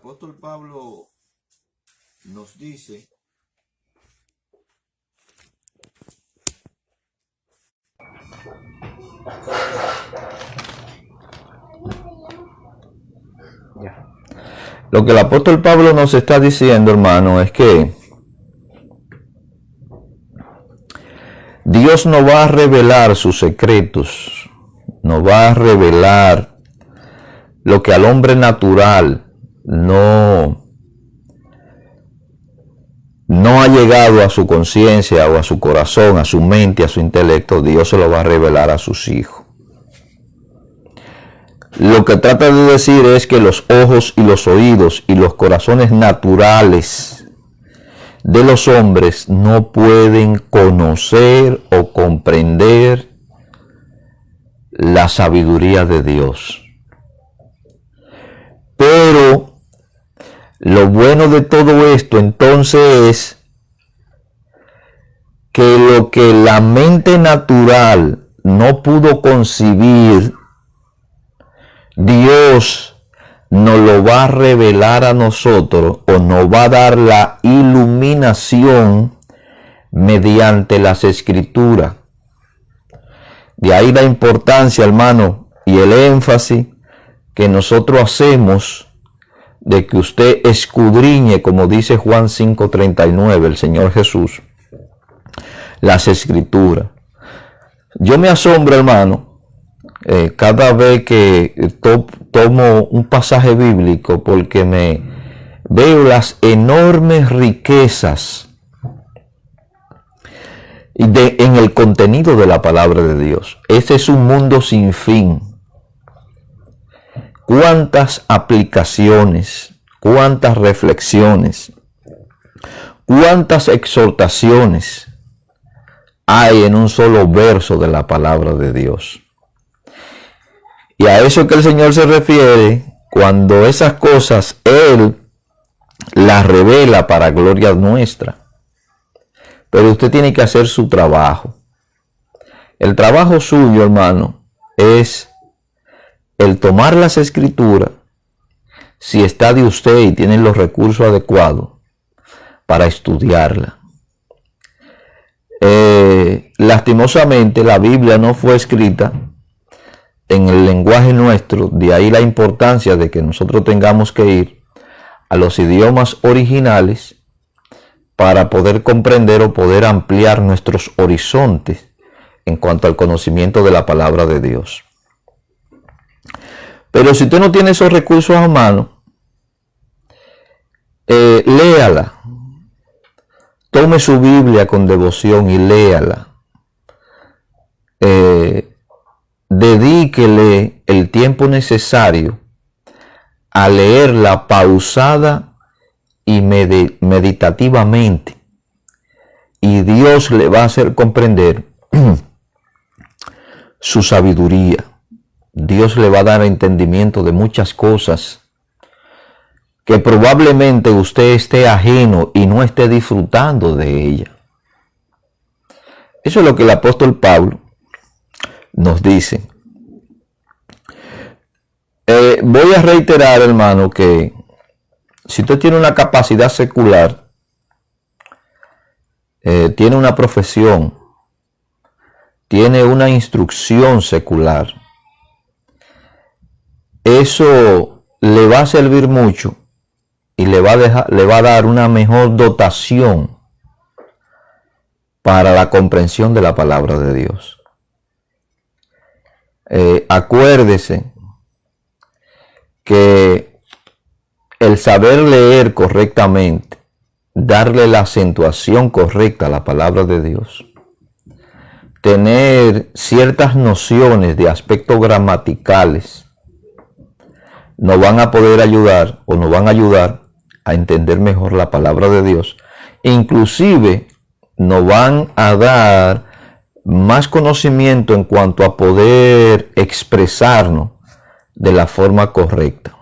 apóstol Pablo nos dice lo que el apóstol Pablo nos está diciendo, hermano, es que Dios no va a revelar sus secretos, no va a revelar lo que al hombre natural no ha llegado a su conciencia o a su corazón, a su mente, a su intelecto. Dios se lo va a revelar a sus hijos. Lo que trata de decir es que los ojos y los oídos y los corazones naturales de los hombres no pueden conocer o comprender la sabiduría de Dios. Pero lo bueno de todo esto entonces es que lo que la mente natural no pudo concebir, Dios nos lo va a revelar a nosotros, o nos va a dar la iluminación mediante las escrituras. De ahí la importancia, hermano, y el énfasis que nosotros hacemos de que usted escudriñe, como dice Juan 5:39, el Señor Jesús, las escrituras. Yo me asombro, hermano, cada vez que tomo un pasaje bíblico, porque me veo las enormes riquezas en el contenido de la palabra de Dios. Ese es un mundo sin fin. Cuántas aplicaciones, cuántas reflexiones, cuántas exhortaciones hay en un solo verso de la palabra de Dios. Y a eso que el Señor se refiere cuando esas cosas Él las revela para gloria nuestra. Pero usted tiene que hacer su trabajo. El trabajo suyo, hermano, es el tomar las escrituras, si está de usted y tiene los recursos adecuados, para estudiarla. Lastimosamente, la Biblia no fue escrita en el lenguaje nuestro, de ahí la importancia de que nosotros tengamos que ir a los idiomas originales para poder comprender o poder ampliar nuestros horizontes en cuanto al conocimiento de la palabra de Dios. Pero si usted no tiene esos recursos a mano, léala. Tome su Biblia con devoción y léala. Dedíquele el tiempo necesario a leerla pausada y meditativamente. Y Dios le va a hacer comprender su sabiduría. Dios le va a dar entendimiento de muchas cosas que probablemente usted esté ajeno y no esté disfrutando de ella. Eso es lo que el apóstol Pablo nos dice. Voy a reiterar, hermano, que si usted tiene una capacidad secular, tiene una profesión, tiene una instrucción secular, eso le va a servir mucho y le va a dar una mejor dotación para la comprensión de la palabra de Dios. Acuérdese que el saber leer correctamente, darle la acentuación correcta a la palabra de Dios, tener ciertas nociones de aspectos gramaticales, nos van a poder ayudar o nos van a ayudar a entender mejor la palabra de Dios. Inclusive nos van a dar más conocimiento en cuanto a poder expresarnos de la forma correcta.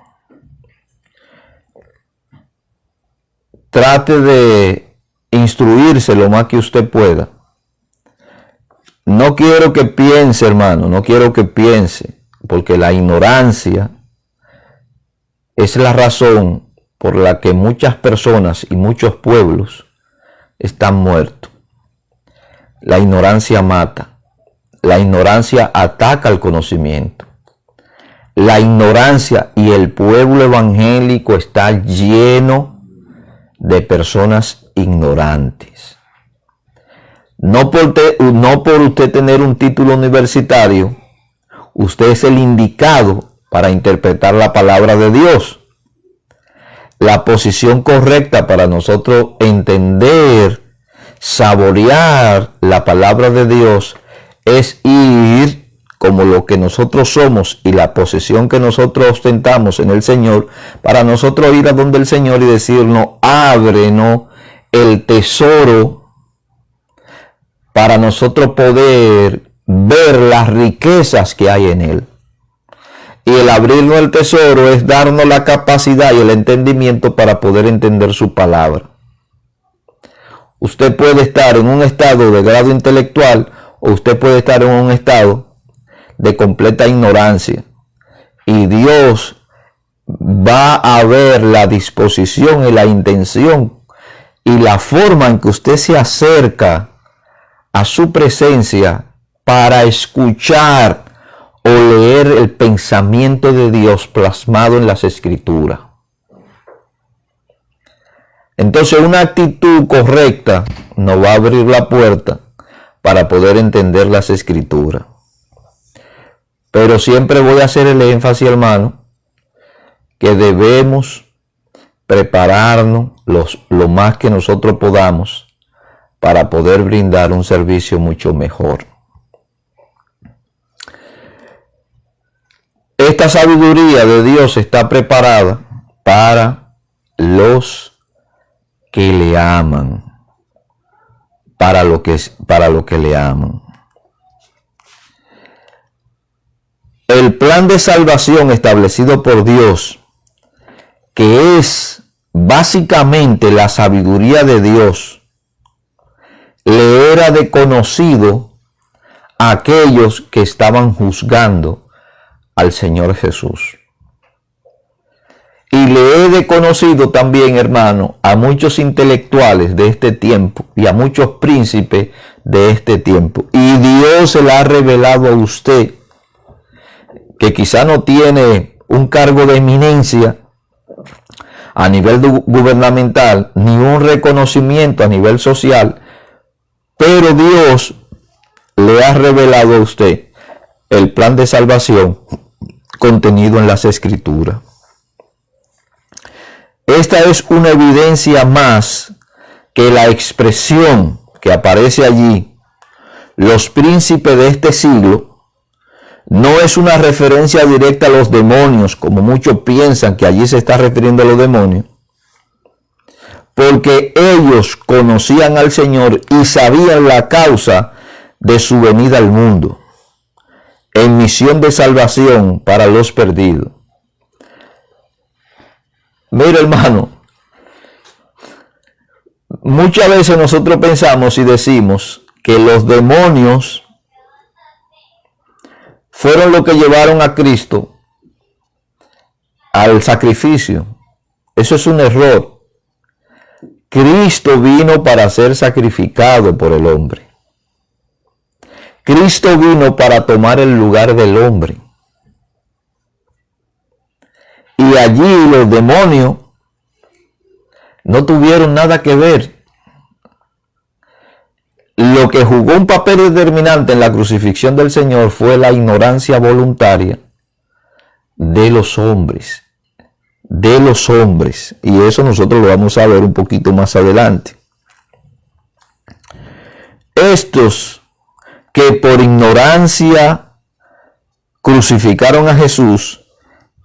Trate de instruirse lo más que usted pueda. No quiero que piense, hermano, no quiero que piense, porque la ignorancia es la razón por la que muchas personas y muchos pueblos están muertos. La ignorancia mata. La ignorancia ataca el conocimiento. La ignorancia y el pueblo evangélico está lleno de personas ignorantes. No por usted tener un título universitario, usted es el indicado para interpretar la palabra de Dios. La posición correcta para nosotros entender, saborear la palabra de Dios es ir como lo que nosotros somos y la posición que nosotros ostentamos en el Señor, para nosotros ir a donde el Señor y decirnos, ábrenos el tesoro para nosotros poder ver las riquezas que hay en él. Y el abrirnos el tesoro es darnos la capacidad y el entendimiento para poder entender su palabra. Usted puede estar en un estado de grado intelectual o usted puede estar en un estado de completa ignorancia. Y Dios va a ver la disposición y la intención y la forma en que usted se acerca a su presencia para escuchar o leer el pensamiento de Dios plasmado en las Escrituras. Entonces, una actitud correcta nos va a abrir la puerta para poder entender las Escrituras. Pero siempre voy a hacer el énfasis, hermano, que debemos prepararnos lo más que nosotros podamos para poder brindar un servicio mucho mejor. Esta sabiduría de Dios está preparada para los que le aman, para lo que le aman. El plan de salvación establecido por Dios, que es básicamente la sabiduría de Dios, le era de conocido a aquellos que estaban juzgando al Señor Jesús. Y le he de conocido también, hermano, a muchos intelectuales de este tiempo y a muchos príncipes de este tiempo. Y Dios se la ha revelado a usted, que quizá no tiene un cargo de eminencia a nivel gubernamental, ni un reconocimiento a nivel social, pero Dios le ha revelado a usted el plan de salvación contenido en las Escrituras. Esta es una evidencia más que la expresión que aparece allí, los príncipes de este siglo, no es una referencia directa a los demonios, como muchos piensan que allí se está refiriendo a los demonios, porque ellos conocían al Señor y sabían la causa de su venida al mundo, en misión de salvación para los perdidos. Mira, hermano, muchas veces nosotros pensamos y decimos que los demonios fueron los que llevaron a Cristo al sacrificio. Eso es un error. Cristo vino para ser sacrificado por el hombre. Cristo vino para tomar el lugar del hombre. Y allí los demonios no tuvieron nada que ver. Lo que jugó un papel determinante en la crucifixión del Señor fue la ignorancia voluntaria de los hombres. De los hombres. Y eso nosotros lo vamos a ver un poquito más adelante. Estos que por ignorancia crucificaron a Jesús,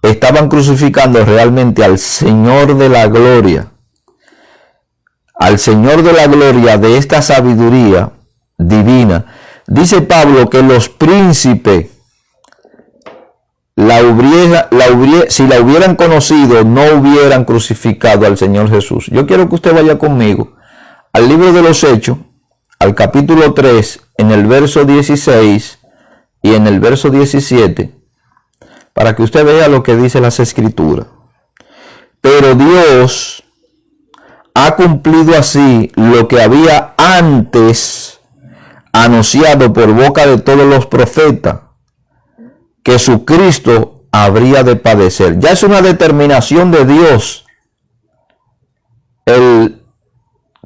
estaban crucificando realmente al Señor de la gloria. Al Señor de la gloria de esta sabiduría divina. Dice Pablo que los príncipes, si la hubieran conocido, no hubieran crucificado al Señor Jesús. Yo quiero que usted vaya conmigo al libro de los Hechos, al capítulo 3, en el verso 16 y en el verso 17, para que usted vea lo que dice las Escrituras. Pero Dios ha cumplido así lo que había antes anunciado por boca de todos los profetas, que su Cristo habría de padecer. Ya es una determinación de Dios el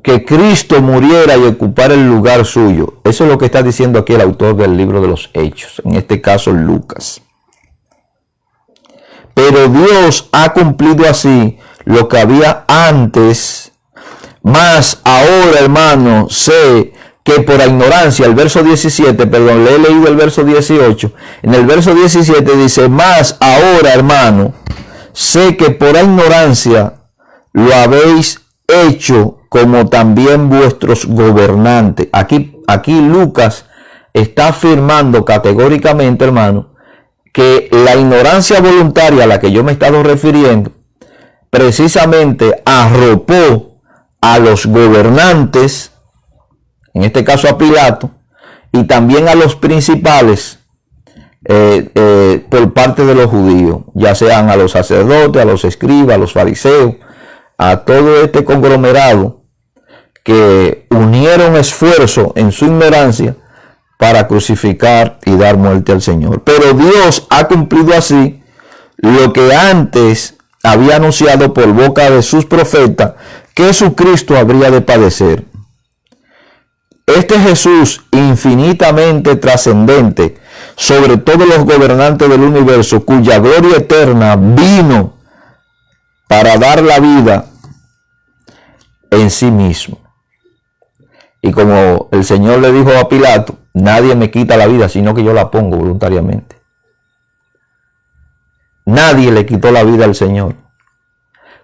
que Cristo muriera y ocupara el lugar suyo. Eso es lo que está diciendo aquí el autor del libro de los Hechos, en este caso Lucas. Pero Dios ha cumplido así lo que había antes, mas ahora, hermano, sé que por ignorancia, el verso 17, perdón, le he leído el verso 18, en el verso 17 dice, mas ahora, hermano, sé que por ignorancia lo habéis hecho, como también vuestros gobernantes. Aquí Lucas está afirmando categóricamente, hermano, que la ignorancia voluntaria a la que yo me he estado refiriendo, precisamente arropó a los gobernantes, en este caso a Pilato, y también a los principales por parte de los judíos, ya sean a los sacerdotes, a los escribas, a los fariseos, a todo este conglomerado que unieron esfuerzo en su ignorancia para crucificar y dar muerte al Señor. Pero Dios ha cumplido así lo que antes había anunciado por boca de sus profetas, que su Cristo habría de padecer. Este Jesús infinitamente trascendente sobre todos los gobernantes del universo, cuya gloria eterna vino para dar la vida en sí mismo. Y como el Señor le dijo a Pilato, nadie me quita la vida, sino que yo la pongo voluntariamente. Nadie le quitó la vida al Señor.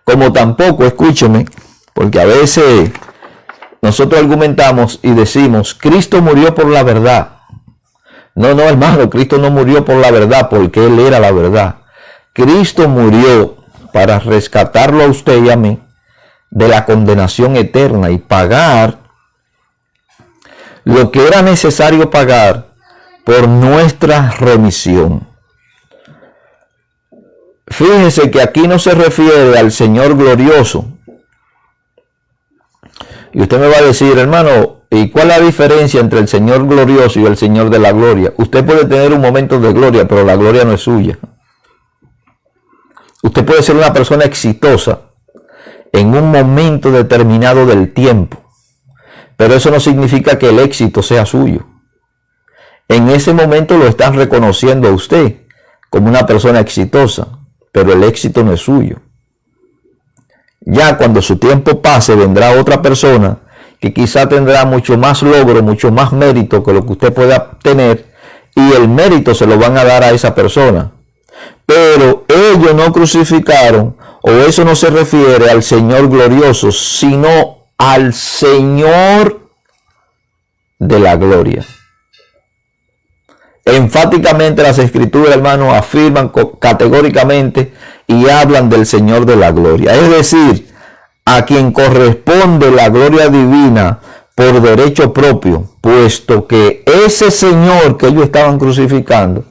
Como tampoco, escúcheme, porque a veces nosotros argumentamos y decimos, Cristo murió por la verdad. No, hermano, Cristo no murió por la verdad, porque Él era la verdad. Cristo murió para rescatarlo a usted y a mí de la condenación eterna y pagar lo que era necesario pagar por nuestra remisión. Fíjese que aquí no se refiere al Señor glorioso. Y usted me va a decir, hermano, ¿y cuál es la diferencia entre el Señor glorioso y el Señor de la gloria? Usted puede tener un momento de gloria, pero la gloria no es suya. Usted puede ser una persona exitosa en un momento determinado del tiempo, pero eso no significa que el éxito sea suyo. En ese momento lo están reconociendo a usted como una persona exitosa, pero el éxito no es suyo. Ya cuando su tiempo pase, vendrá otra persona que quizá tendrá mucho más logro, mucho más mérito que lo que usted pueda tener, y el mérito se lo van a dar a esa persona. Pero ellos no crucificaron, o eso no se refiere al Señor glorioso, sino al Señor de la gloria. Enfáticamente las Escrituras, hermanos, afirman categóricamente y hablan del Señor de la gloria. Es decir, a quien corresponde la gloria divina por derecho propio, puesto que ese Señor que ellos estaban crucificando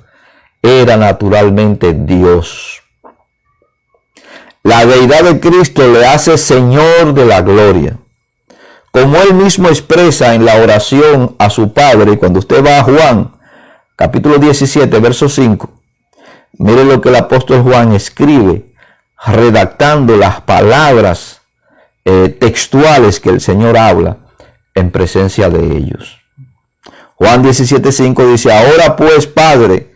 era naturalmente Dios. La deidad de Cristo le hace Señor de la gloria. Como Él mismo expresa en la oración a su Padre, cuando usted va a Juan, capítulo 17, verso 5, mire lo que el apóstol Juan escribe, redactando las palabras textuales que el Señor habla en presencia de ellos. Juan 17:5 dice, ahora pues, Padre,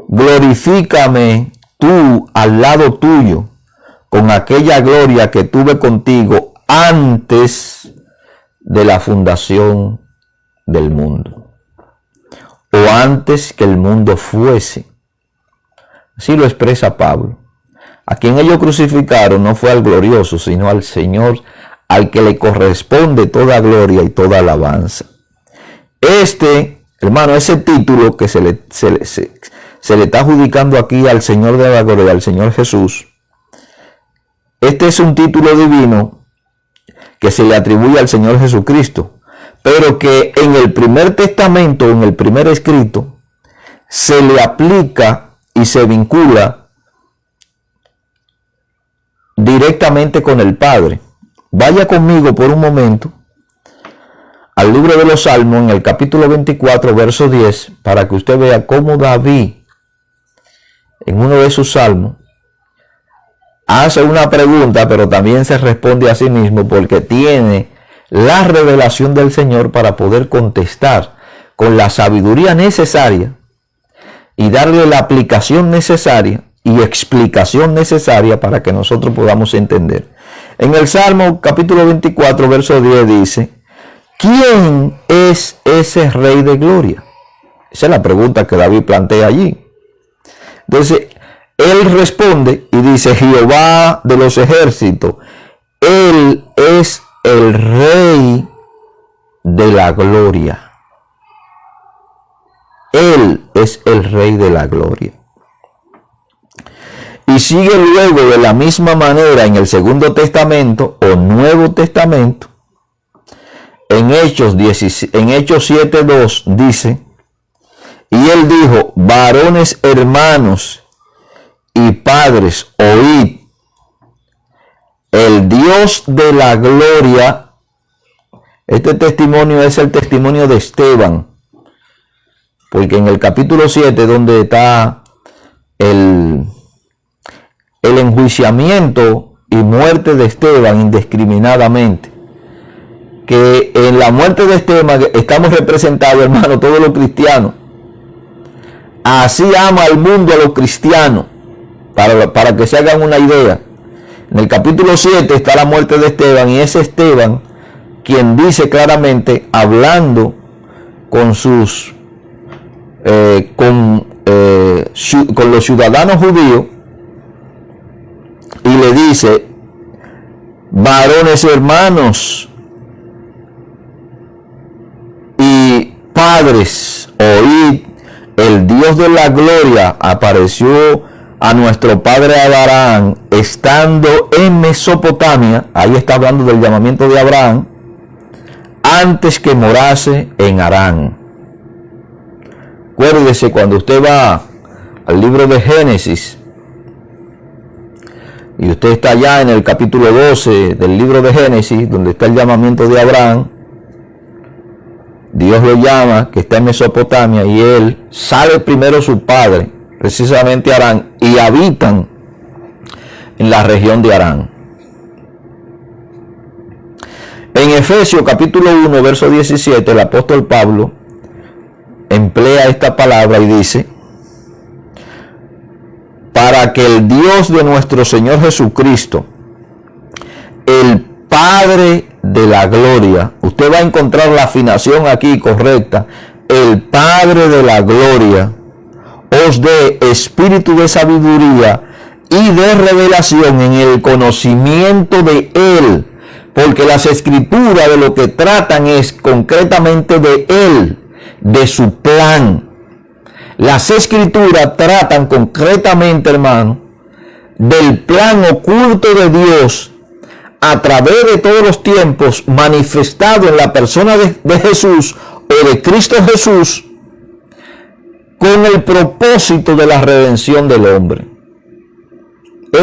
glorifícame tú al lado tuyo, con aquella gloria que tuve contigo antes de la fundación del mundo, o antes que el mundo fuese. Así lo expresa Pablo. A quien ellos crucificaron no fue al glorioso, sino al Señor, al que le corresponde toda gloria y toda alabanza. Hermano, ese título que se le está adjudicando aquí al Señor de la gloria, al Señor Jesús, este es un título divino que se le atribuye al Señor Jesucristo, pero que en el primer testamento, en el primer escrito, se le aplica y se vincula directamente con el Padre. Vaya conmigo por un momento al libro de los Salmos, en el capítulo 24, verso 10, para que usted vea cómo David, en uno de sus salmos, hace una pregunta, pero también se responde a sí mismo, porque tiene la revelación del Señor para poder contestar con la sabiduría necesaria y darle la aplicación necesaria y explicación necesaria para que nosotros podamos entender. En el Salmo capítulo 24, verso 10 dice: ¿quién es ese Rey de Gloria? Esa es la pregunta que David plantea allí. Entonces, él responde y dice: Jehová de los ejércitos, Él es el Rey de la Gloria. Él es el Rey de la Gloria. Y sigue luego de la misma manera en el Segundo Testamento o Nuevo Testamento. En Hechos 7:2 dice: y él dijo: varones hermanos y padres, oíd, el Dios de la gloria. Este testimonio es el testimonio de Esteban, porque en el capítulo 7, donde está el enjuiciamiento y muerte de Esteban indiscriminadamente, que en la muerte de Esteban estamos representados, hermano, todos los cristianos. Así ama el mundo a los cristianos, para que se hagan una idea. En el capítulo 7 está la muerte de Esteban, y es Esteban quien dice claramente, hablando con con los ciudadanos judíos, y le dice: varones hermanos y padres, oíd, el Dios de la gloria apareció a nuestro padre Abraham estando en Mesopotamia. Ahí está hablando del llamamiento de Abraham, antes que morase en Harán. Acuérdese, cuando usted va al libro de Génesis y usted está allá en el capítulo 12 del libro de Génesis, donde está el llamamiento de Abraham, Dios lo llama, que está en Mesopotamia, y él sale primero su padre, precisamente Harán, y habitan en la región de Harán. En Efesios capítulo 1, verso 17, el apóstol Pablo emplea esta palabra y dice: para que el Dios de nuestro Señor Jesucristo, el Padre de la gloria, usted va a encontrar la afinación aquí correcta, el Padre de la gloria, os dé espíritu de sabiduría y de revelación en el conocimiento de Él, porque las escrituras de lo que tratan es concretamente de Él, de su plan. Las escrituras tratan concretamente, hermano, del plan oculto de Dios a través de todos los tiempos, manifestado en la persona de Jesús o de Cristo Jesús, con el propósito de la redención del hombre. Por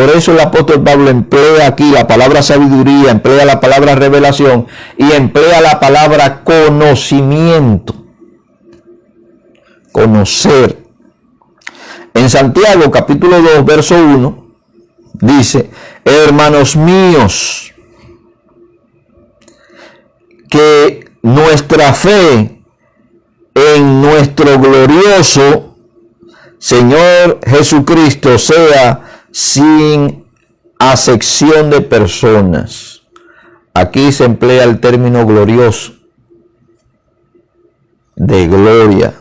eso el apóstol Pablo emplea aquí la palabra sabiduría, emplea la palabra revelación y emplea la palabra conocimiento. Conocer. En Santiago capítulo 2, verso 1, dice: hermanos míos, que nuestra fe en nuestro glorioso Señor Jesucristo sea sin acepción de personas. Aquí se emplea el término glorioso, de gloria,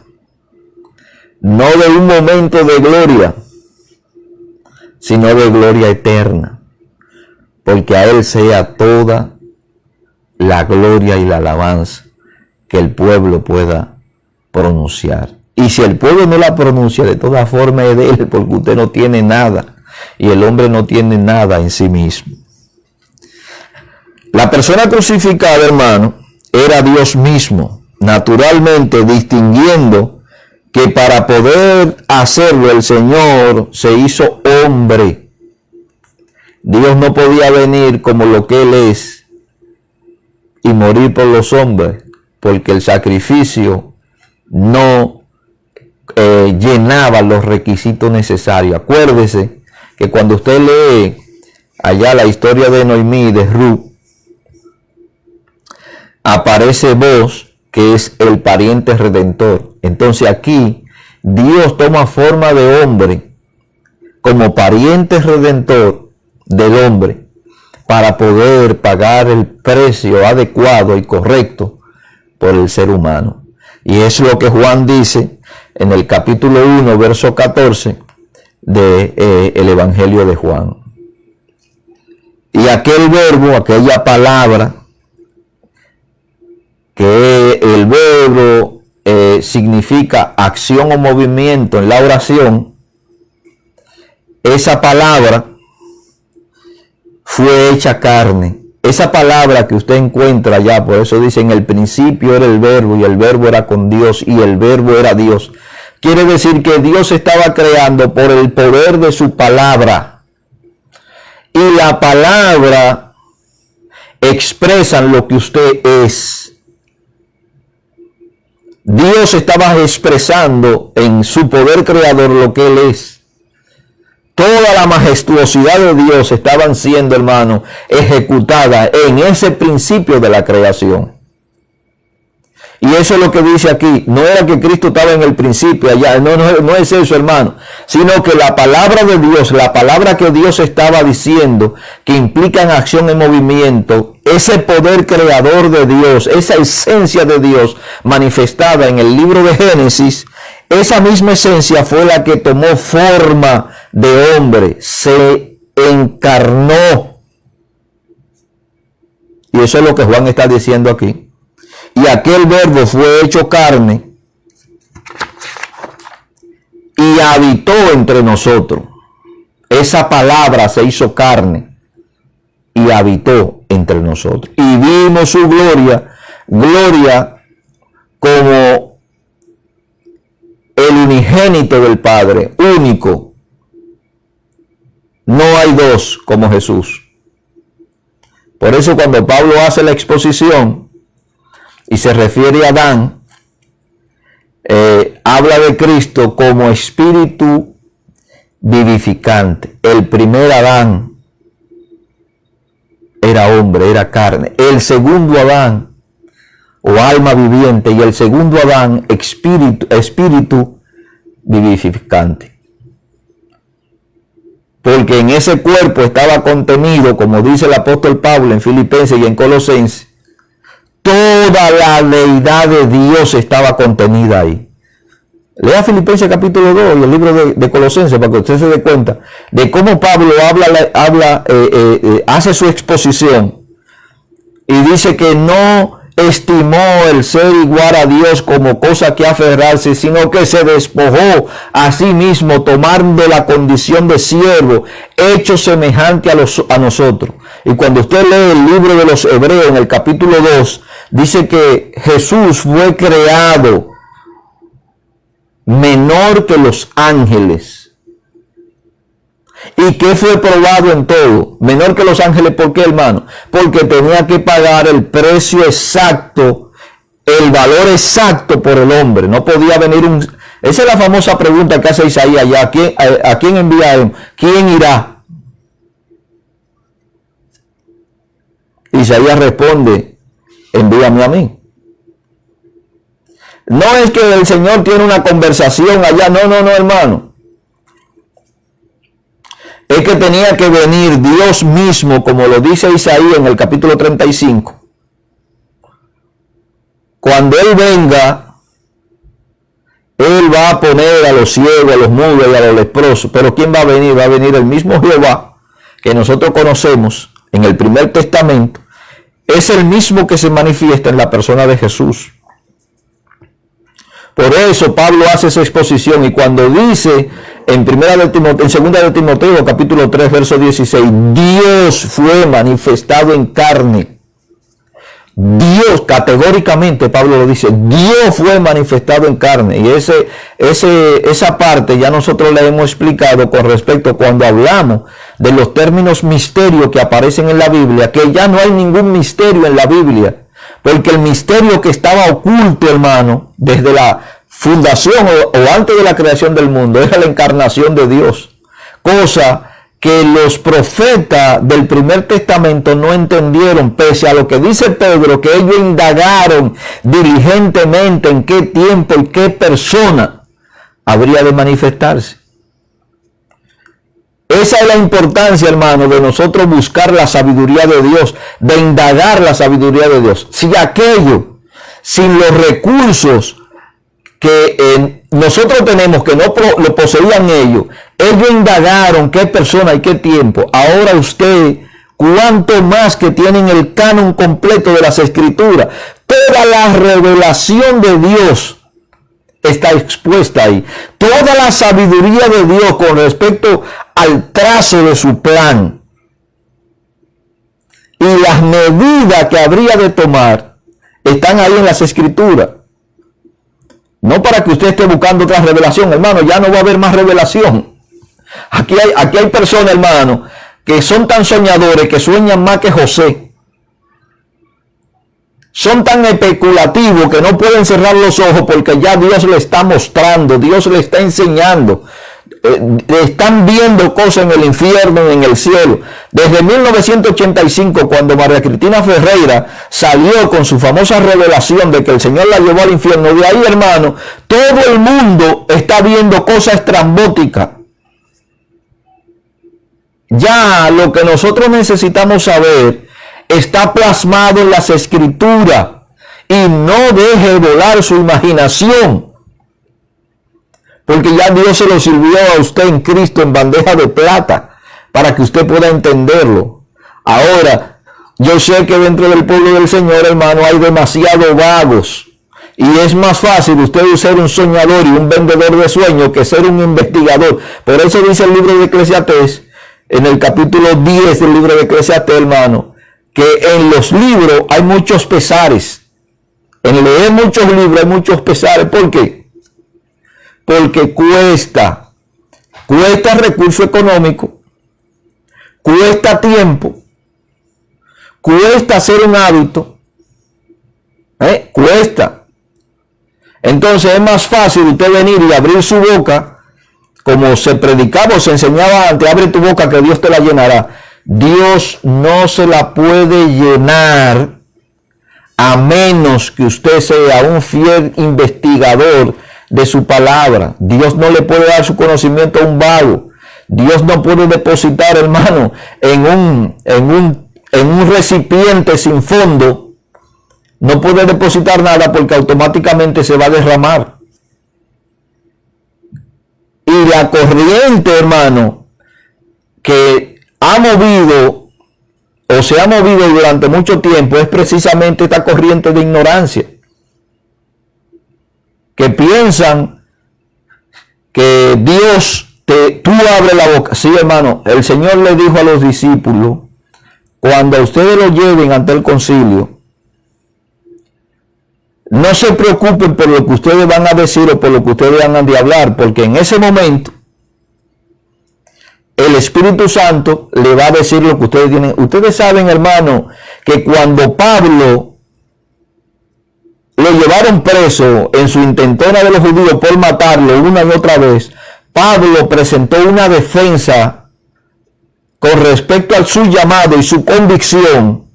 no de un momento de gloria, sino de gloria eterna, porque a Él sea toda la gloria y la alabanza que el pueblo pueda pronunciar. Y si el pueblo no la pronuncia, de todas formas es de Él, porque usted no tiene nada y el hombre no tiene nada en sí mismo. La persona crucificada, hermano, era Dios mismo, naturalmente distinguiendo que para poder hacerlo el Señor se hizo hombre Dios no podía venir como lo que Él es y morir por los hombres, porque el sacrificio no llenaba los requisitos necesarios. Acuérdese que cuando usted lee allá la historia de Noemí y de Ruth, aparece Boaz, que es el pariente redentor. Entonces aquí Dios toma forma de hombre como pariente redentor del hombre para poder pagar el precio adecuado y correcto por el ser humano. Y es lo que Juan dice en el capítulo 1, verso 14 del Evangelio de Juan. Y aquel verbo, aquella palabra, que el verbo significa acción o movimiento en la oración, esa palabra fue hecha carne. Esa palabra que usted encuentra allá, por eso dice, en el principio era el verbo y el verbo era con Dios y el verbo era Dios. Quiere decir que Dios estaba creando por el poder de su palabra. Y la palabra expresa lo que usted es. Dios estaba expresando en su poder creador lo que Él es. Toda la majestuosidad de Dios estaban siendo, hermano, ejecutada en ese principio de la creación. Y eso es lo que dice aquí. No era que Cristo estaba en el principio allá. No es eso, hermano. Sino que la palabra de Dios, la palabra que Dios estaba diciendo, que implica en acción y movimiento, ese poder creador de Dios, esa esencia de Dios manifestada en el libro de Génesis, esa misma esencia fue la que tomó forma de hombre, se encarnó. Y eso es lo que Juan está diciendo aquí. Y aquel verbo fue hecho carne y habitó entre nosotros. Esa palabra se hizo carne y habitó entre nosotros. Y vimos su gloria, gloria como el unigénito del Padre, único. No hay dos como Jesús. Por eso cuando Pablo hace la exposición y se refiere a Adán, habla de Cristo como espíritu vivificante. El primer Adán era hombre, era carne. El segundo Adán, o alma viviente, y el segundo Adán, espíritu vivificante. Porque en ese cuerpo estaba contenido, como dice el apóstol Pablo en Filipenses y en Colosenses, toda la deidad de Dios estaba contenida ahí. Lea Filipenses capítulo 2 y el libro de Colosenses para que usted se dé cuenta de cómo Pablo hace su exposición y dice que no estimó el ser igual a Dios como cosa que aferrarse, sino que se despojó a sí mismo, tomando la condición de siervo, hecho semejante a nosotros. Y cuando usted lee el libro de los Hebreos en el capítulo 2, dice que Jesús fue creado menor que los ángeles. ¿Y que fue probado en todo? Menor que los ángeles, ¿por qué, hermano? Porque tenía que pagar el precio exacto, el valor exacto por el hombre. No podía venir un... Esa es la famosa pregunta que hace Isaías allá. ¿A quién enviaron? ¿Quién irá? Isaías responde, envíame a mí. No es que el Señor tiene una conversación allá, no, hermano. Es que tenía que venir Dios mismo, como lo dice Isaías en el capítulo 35. Cuando Él venga, Él va a poner a los ciegos, a los mudos y a los leprosos. Pero ¿quién va a venir? Va a venir el mismo Jehová que nosotros conocemos en el primer testamento. Es el mismo que se manifiesta en la persona de Jesús. Por eso Pablo hace esa exposición, y cuando dice en 2 de Timoteo capítulo 3 verso 16, Dios fue manifestado en carne. Dios, categóricamente Pablo lo dice, Dios fue manifestado en carne. Y esa parte ya nosotros la hemos explicado con respecto cuando hablamos de los términos misterio que aparecen en la Biblia, que ya no hay ningún misterio en la Biblia, porque el misterio que estaba oculto, hermano, desde la fundación o antes de la creación del mundo, era la encarnación de Dios, cosa que los profetas del primer testamento no entendieron, pese a lo que dice Pedro, que ellos indagaron diligentemente en qué tiempo y qué persona habría de manifestarse. Esa es la importancia, hermano, de nosotros buscar la sabiduría de Dios, de indagar la sabiduría de Dios. Si aquello, sin los recursos que nosotros tenemos, que no lo poseían ellos indagaron qué persona y qué tiempo. Ahora usted, cuanto más que tienen el canon completo de las Escrituras, toda la revelación de Dios está expuesta ahí. Toda la sabiduría de Dios con respecto al trazo de su plan y las medidas que habría de tomar están ahí en las Escrituras. No para que usted esté buscando otra revelación, hermano, ya no va a haber más revelación. Aquí hay personas, hermano, que son tan soñadores que sueñan más que José. Son tan especulativos que no pueden cerrar los ojos porque ya Dios le está mostrando, Dios le está enseñando. Están viendo cosas en el infierno, en el cielo. Desde 1985, cuando María Cristina Ferreira salió con su famosa revelación de que el Señor la llevó al infierno, de ahí, hermano, todo el mundo está viendo cosas estrambóticas. Ya lo que nosotros necesitamos saber está plasmado en las Escrituras, y no deje volar su imaginación, porque ya Dios se lo sirvió a usted en Cristo en bandeja de plata para que usted pueda entenderlo. Ahora, yo sé que dentro del pueblo del Señor, hermano, hay demasiados vagos, y es más fácil usted ser un soñador y un vendedor de sueños que ser un investigador. Por eso dice el libro de Eclesiastés, en el capítulo 10 del libro de Eclesiastés, hermano, que en los libros hay muchos pesares. En leer muchos libros hay muchos pesares. ¿Por qué? Porque cuesta recurso económico, cuesta tiempo, cuesta hacer un hábito, cuesta. Entonces es más fácil usted venir y abrir su boca, como se predicaba o se enseñaba antes, abre tu boca que Dios te la llenará. Dios no se la puede llenar a menos que usted sea un fiel investigador de su palabra. Dios no le puede dar su conocimiento a un vago. Dios no puede depositar, hermano, en un recipiente sin fondo. No puede depositar nada porque automáticamente se va a derramar. Y la corriente, hermano, que ha movido o se ha movido durante mucho tiempo es precisamente esta corriente de ignorancia, que piensan que Dios tú abres la boca. Sí, hermano, el Señor le dijo a los discípulos, cuando ustedes lo lleven ante el concilio, no se preocupen por lo que ustedes van a decir o por lo que ustedes van a hablar, porque en ese momento el Espíritu Santo le va a decir lo que ustedes tienen. Ustedes saben, hermano, que cuando Pablo lo llevaron preso en su intentona de los judíos por matarlo una y otra vez, Pablo presentó una defensa con respecto a su llamado y su convicción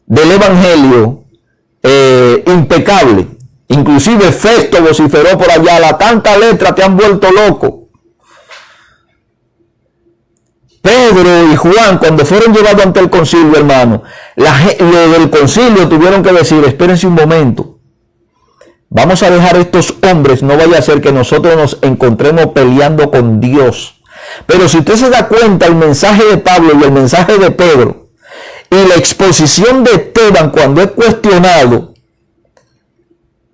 del Evangelio impecable. Inclusive Festo vociferó por allá, la tanta letra te han vuelto loco. Pedro y Juan, cuando fueron llevados ante el concilio, hermano, lo del concilio tuvieron que decir, espérense un momento, vamos a dejar a estos hombres, no vaya a ser que nosotros nos encontremos peleando con Dios. Pero si usted se da cuenta, el mensaje de Pablo y el mensaje de Pedro y la exposición de Esteban cuando es cuestionado,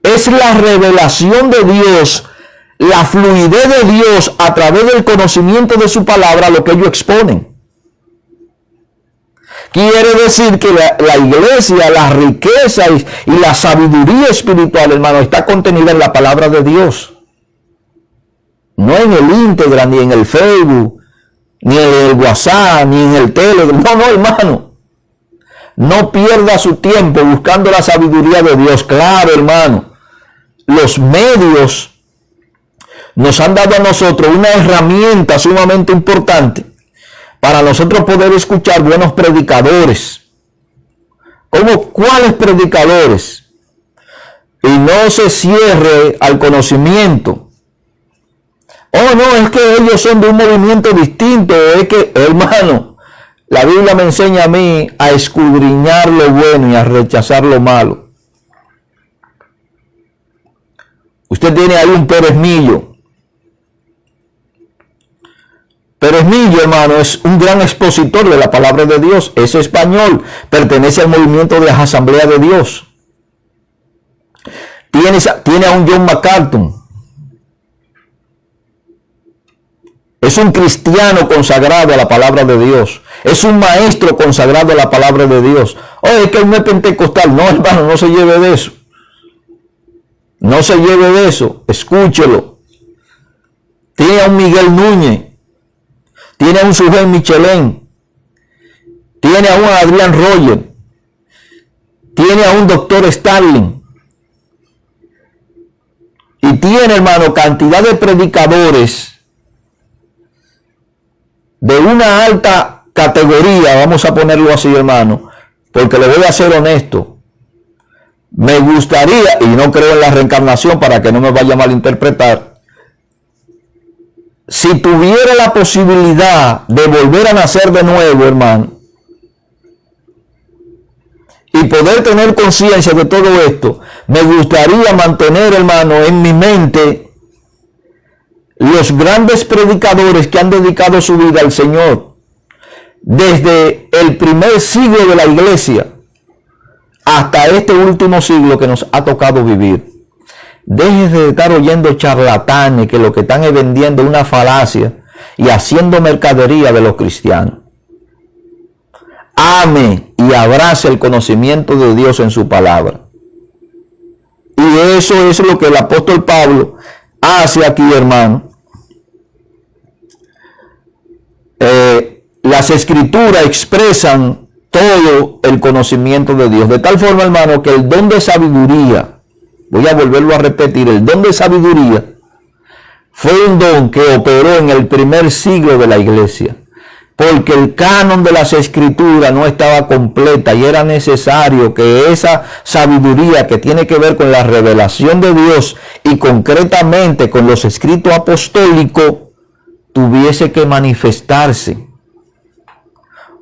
es la revelación de Dios, la fluidez de Dios a través del conocimiento de su palabra, lo que ellos exponen. Quiere decir que la iglesia, la riqueza y la sabiduría espiritual, hermano, está contenida en la palabra de Dios. No en el Instagram, ni en el Facebook, ni en el WhatsApp, ni en el Telegram. No, hermano. No pierda su tiempo buscando la sabiduría de Dios. Claro, hermano. Los medios nos han dado a nosotros una herramienta sumamente importante para nosotros poder escuchar buenos predicadores. ¿Cómo? ¿Cuáles predicadores? Y no se cierre al conocimiento. Oh, no, es que ellos son de un movimiento distinto. Es que, hermano, la Biblia me enseña a mí a escudriñar lo bueno y a rechazar lo malo. Usted tiene ahí un Pérez Millo. Pérez Millo, hermano, es un gran expositor de la palabra de Dios. Es español, pertenece al movimiento de la Asamblea de Dios. Tiene a un John MacArthur. Es un cristiano consagrado a la palabra de Dios. Es un maestro consagrado a la palabra de Dios. Oye, es que él no es pentecostal. No, hermano, no se lleve de eso. No se lleve de eso. Escúchelo. Tiene a un Miguel Núñez. Tiene a un Sujén Michelén. Tiene a un Adrián Roger. Tiene a un doctor Starling. Y tiene, hermano, cantidad de predicadores de una alta categoría, vamos a ponerlo así, hermano, porque le voy a ser honesto. Me gustaría, y no creo en la reencarnación para que no me vaya a malinterpretar, si tuviera la posibilidad de volver a nacer de nuevo, hermano, y poder tener conciencia de todo esto, me gustaría mantener, hermano, en mi mente los grandes predicadores que han dedicado su vida al Señor desde el primer siglo de la iglesia hasta este último siglo que nos ha tocado vivir. Deje de estar oyendo charlatanes que lo que están es vendiendo una falacia y haciendo mercadería de los cristianos. Ame y abrace el conocimiento de Dios en su palabra. Y eso es lo que el apóstol Pablo hace aquí, hermano. Las escrituras expresan todo el conocimiento de Dios. De tal forma, hermano, que el don de sabiduría, voy a volverlo a repetir, el don de sabiduría fue un don que operó en el primer siglo de la iglesia. Porque el canon de las escrituras no estaba completa y era necesario que esa sabiduría que tiene que ver con la revelación de Dios y concretamente con los escritos apostólicos tuviese que manifestarse.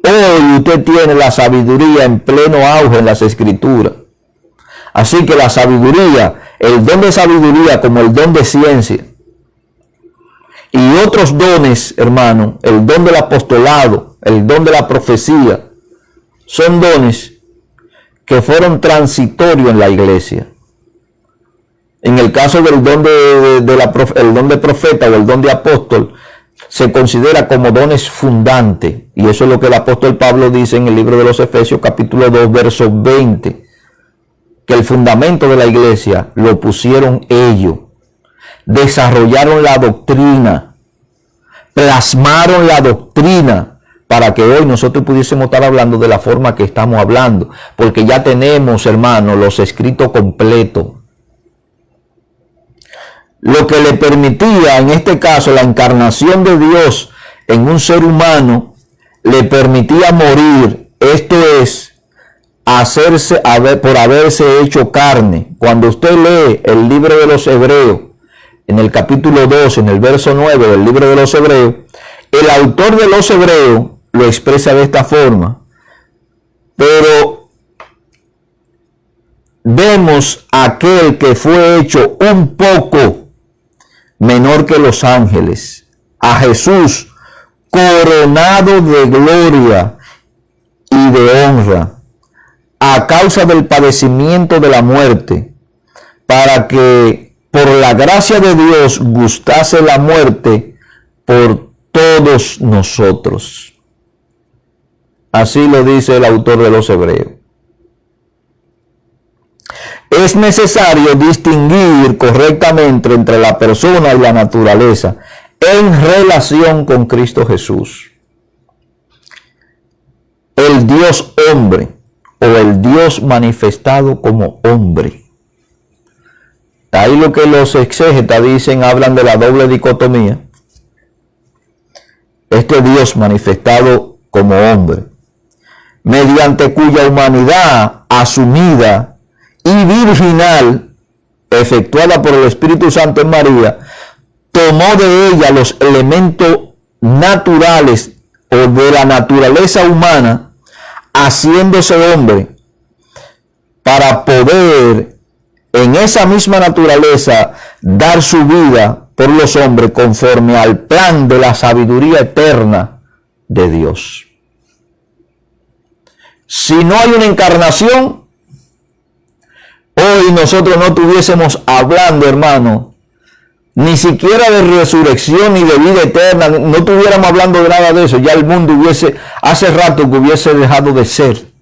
Hoy usted tiene la sabiduría en pleno auge en las escrituras. Así que la sabiduría, el don de sabiduría como el don de ciencia, y otros dones, hermano, el don del apostolado, el don de la profecía, son dones que fueron transitorios en la iglesia. En el caso del don el don de profeta o el don de apóstol, se considera como dones fundantes. Y eso es lo que el apóstol Pablo dice en el libro de los Efesios, capítulo 2, verso 20, que el fundamento de la iglesia lo pusieron ellos. Desarrollaron la doctrina, plasmaron la doctrina para que hoy nosotros pudiésemos estar hablando de la forma que estamos hablando, porque ya tenemos, hermanos, los escritos completos. Lo que le permitía, en este caso, la encarnación de Dios en un ser humano, le permitía morir, esto es, por haberse hecho carne. Cuando usted lee el libro de los Hebreos, en el capítulo 2, en el verso 9 del libro de los Hebreos, el autor de los Hebreos lo expresa de esta forma. Pero vemos a aquel que fue hecho un poco menor que los ángeles, a Jesús coronado de gloria y de honra, a causa del padecimiento de la muerte, para que por la gracia de Dios gustase la muerte por todos nosotros. Así lo dice el autor de los Hebreos. Es necesario distinguir correctamente entre la persona y la naturaleza en relación con Cristo Jesús. el Dios hombre o el Dios manifestado como hombre. Ahí lo que los exégetas dicen, hablan de la doble dicotomía. Este Dios manifestado como hombre, mediante cuya humanidad asumida y virginal, efectuada por el Espíritu Santo en María, tomó de ella los elementos naturales o de la naturaleza humana, haciéndose hombre, para poder en esa misma naturaleza dar su vida por los hombres conforme al plan de la sabiduría eterna de Dios. Si no hay una encarnación, hoy nosotros no estuviésemos hablando, hermano, ni siquiera de resurrección ni de vida eterna, no estuviéramos hablando de nada de eso, ya el mundo hace rato que hubiese dejado de ser.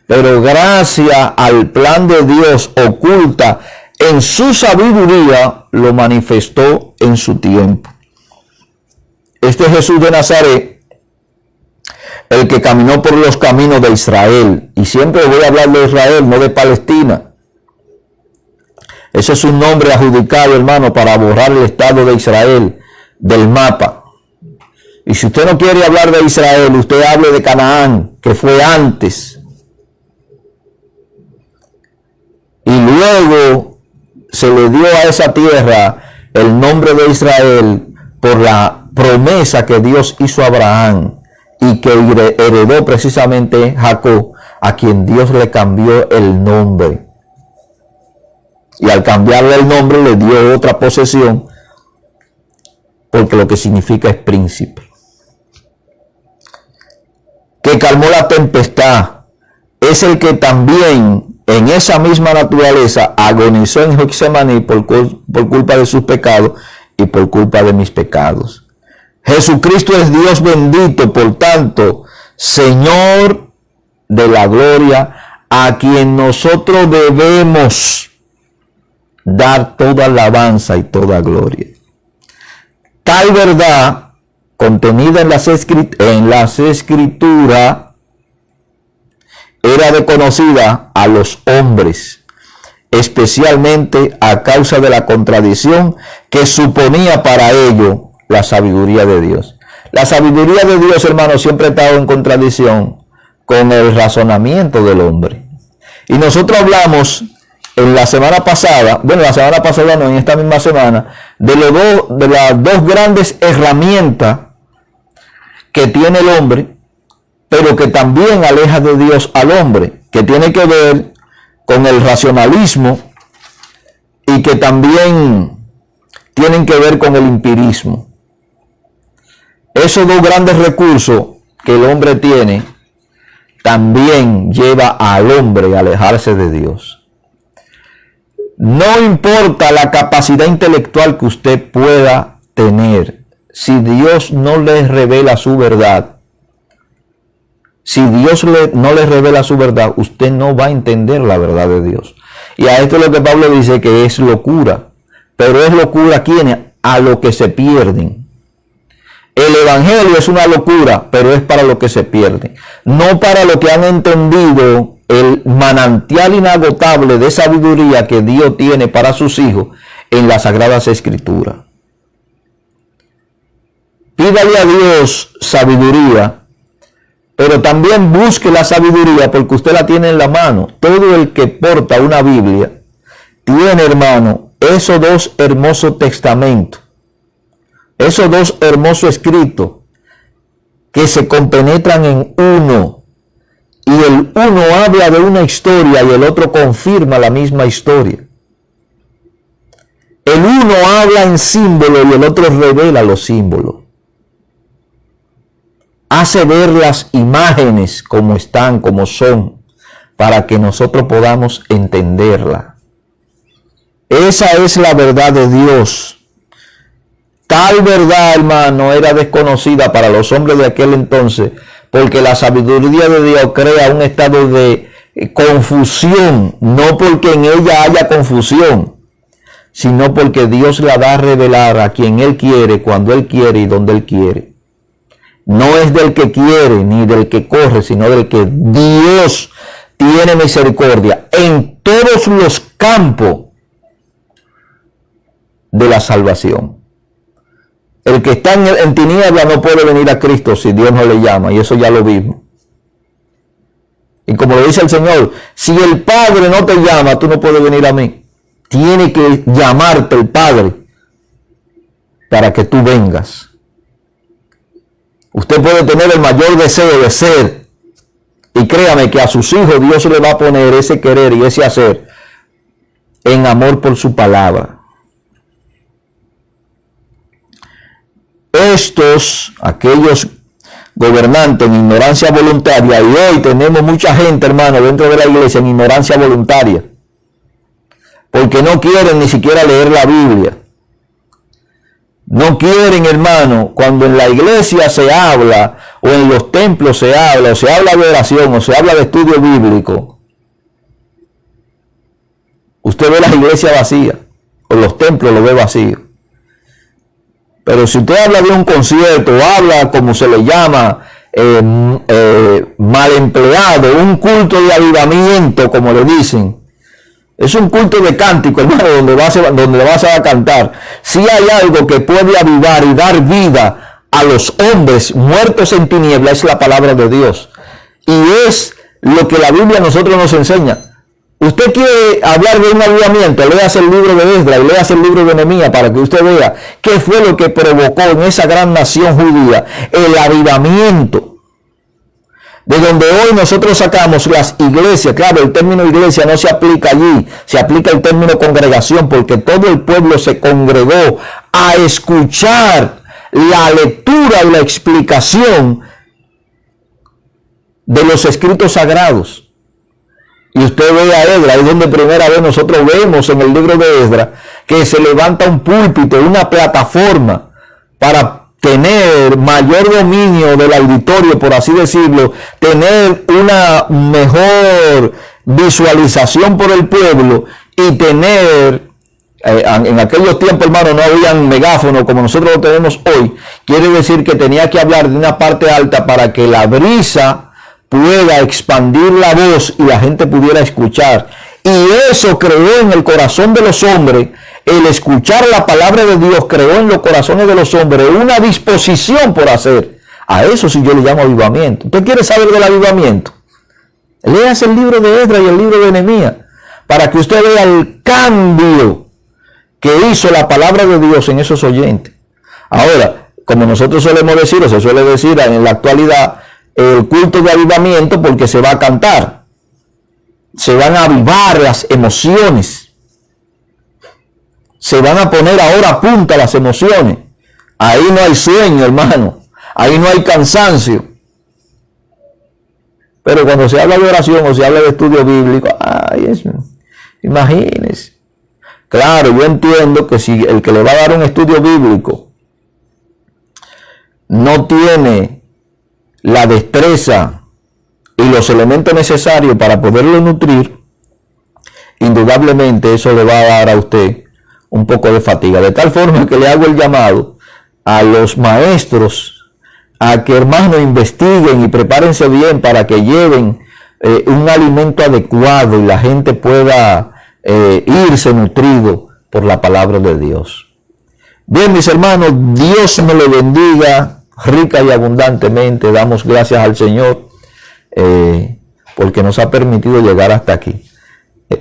Pero gracias al plan de Dios oculta en su sabiduría, lo manifestó en su tiempo. Este Jesús de Nazaret, el que caminó por los caminos de Israel, y siempre voy a hablar de Israel, no de Palestina. Ese es un nombre adjudicado, hermano, para borrar el estado de Israel del mapa. Y si usted no quiere hablar de Israel, usted hable de Canaán, que fue antes. Y luego se le dio a esa tierra el nombre de Israel por la promesa que Dios hizo a Abraham y que heredó precisamente Jacob, a quien Dios le cambió el nombre. Y al cambiarle el nombre le dio otra posesión, porque lo que significa es príncipe. Que calmó la tempestad, es el que también en esa misma naturaleza agonizó en Getsemaní por culpa de sus pecados y por culpa de mis pecados. Jesucristo es Dios bendito, por tanto, Señor de la gloria, a quien nosotros debemos dar toda alabanza y toda gloria. Tal verdad contenida en las Escrituras era desconocida a los hombres, especialmente a causa de la contradicción que suponía para ellos la sabiduría de Dios. La sabiduría de Dios, hermano, siempre ha estado en contradicción con el razonamiento del hombre. Y nosotros hablamos en la semana pasada, en esta misma semana, de las dos grandes herramientas que tiene el hombre, pero que también aleja de Dios al hombre, que tiene que ver con el racionalismo y que también tienen que ver con el empirismo. Esos dos grandes recursos que el hombre tiene también lleva al hombre a alejarse de Dios. No importa la capacidad intelectual que usted pueda tener, si Dios no le revela su verdad, si Dios no le revela su verdad, usted no va a entender la verdad de Dios. Y a esto es lo que Pablo dice que es locura. Pero es locura, ¿quién? A los que se pierden. El evangelio es una locura, pero es para los que se pierden. No para los que han entendido el manantial inagotable de sabiduría que Dios tiene para sus hijos en las Sagradas Escrituras. Pídale a Dios sabiduría, pero también busque la sabiduría porque usted la tiene en la mano. Todo el que porta una Biblia tiene, hermano, esos dos hermosos testamentos, esos dos hermosos escritos que se compenetran en uno. Y el uno habla de una historia y el otro confirma la misma historia. El uno habla en símbolos y el otro revela los símbolos. Hace ver las imágenes como están, como son, para que nosotros podamos entenderla. Esa es la verdad de Dios. Tal verdad, hermano, era desconocida para los hombres de aquel entonces, porque la sabiduría de Dios crea un estado de confusión, no porque en ella haya confusión, sino porque Dios la da a revelar a quien Él quiere, cuando Él quiere y donde Él quiere. No es del que quiere ni del que corre, sino del que Dios tiene misericordia en todos los campos de la salvación. El que está en tiniebla no puede venir a Cristo si Dios no le llama, y eso ya lo vimos. Y como lo dice el Señor, si el Padre no te llama, tú no puedes venir a mí. Tiene que llamarte el Padre para que tú vengas. Usted puede tener el mayor deseo de ser, y créame que a sus hijos Dios le va a poner ese querer y ese hacer en amor por su palabra. Aquellos gobernantes en ignorancia voluntaria, y hoy tenemos mucha gente, hermano, dentro de la iglesia en ignorancia voluntaria, porque no quieren ni siquiera leer la Biblia. No quieren, hermano, cuando en la iglesia se habla, o en los templos se habla, o se habla de oración, o se habla de estudio bíblico, usted ve las iglesias vacías, o los templos lo ve vacíos. Pero si usted habla de un concierto, o habla como se le llama, mal empleado, un culto de avivamiento, como le dicen, es un culto de cántico, hermano, donde vas a cantar. Si hay algo que puede avivar y dar vida a los hombres muertos en tiniebla, es la palabra de Dios. Y es lo que la Biblia a nosotros nos enseña. Usted quiere hablar de un avivamiento, léase el libro de Esdras y léase el libro de Nehemías para que usted vea qué fue lo que provocó en esa gran nación judía el avivamiento. De donde hoy nosotros sacamos las iglesias. Claro, el término iglesia no se aplica allí, se aplica el término congregación, porque todo el pueblo se congregó a escuchar la lectura y la explicación de los escritos sagrados. Y usted ve a Esdras, es donde primera vez nosotros vemos en el libro de Esdras que se levanta un púlpito, una plataforma para tener mayor dominio del auditorio, por así decirlo, tener una mejor visualización por el pueblo y tener, en aquellos tiempos, hermano, no habían megáfono como nosotros lo tenemos hoy. Quiere decir que tenía que hablar de una parte alta para que la brisa pueda expandir la voz y la gente pudiera escuchar. Y eso creó en el corazón de los hombres, el escuchar la palabra de Dios creó en los corazones de los hombres una disposición por hacer. A eso sí yo le llamo avivamiento. ¿Usted quiere saber del avivamiento? Léase el libro de Esdras y el libro de Nehemías para que usted vea el cambio que hizo la palabra de Dios en esos oyentes. Ahora, como nosotros solemos decir, o se suele decir en la actualidad, el culto de avivamiento, porque se va a cantar, se van a avivar las emociones, se van a poner ahora a punta las emociones. Ahí no hay sueño, hermano, ahí no hay cansancio. Pero cuando se habla de oración o se habla de estudio bíblico, ay, eso, imagínense. Claro, yo entiendo que si el que le va a dar un estudio bíblico no tiene la destreza y los elementos necesarios para poderlo nutrir, indudablemente eso le va a dar a usted un poco de fatiga. De tal forma que le hago el llamado a los maestros a que, hermanos, investiguen y prepárense bien para que lleven un alimento adecuado y la gente pueda irse nutrido por la palabra de Dios. Bien, mis hermanos, Dios me le bendiga rica y abundantemente. Damos gracias al Señor porque nos ha permitido llegar hasta aquí.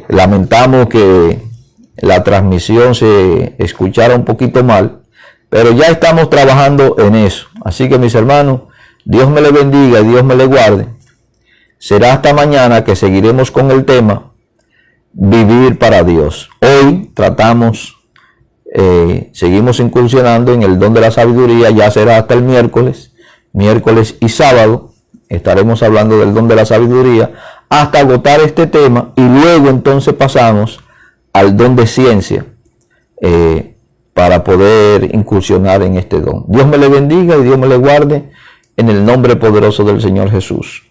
Lamentamos que la transmisión se escuchara un poquito mal, pero ya estamos trabajando en eso. Así que, mis hermanos, Dios me le bendiga y Dios me le guarde. Será hasta mañana que seguiremos con el tema Vivir para Dios. Hoy tratamos, seguimos incursionando en el don de la sabiduría. Ya será hasta el miércoles y sábado. Estaremos hablando del don de la sabiduría hasta agotar este tema, y luego entonces pasamos al don de ciencia para poder incursionar en este don. Dios me le bendiga y Dios me le guarde en el nombre poderoso del Señor Jesús.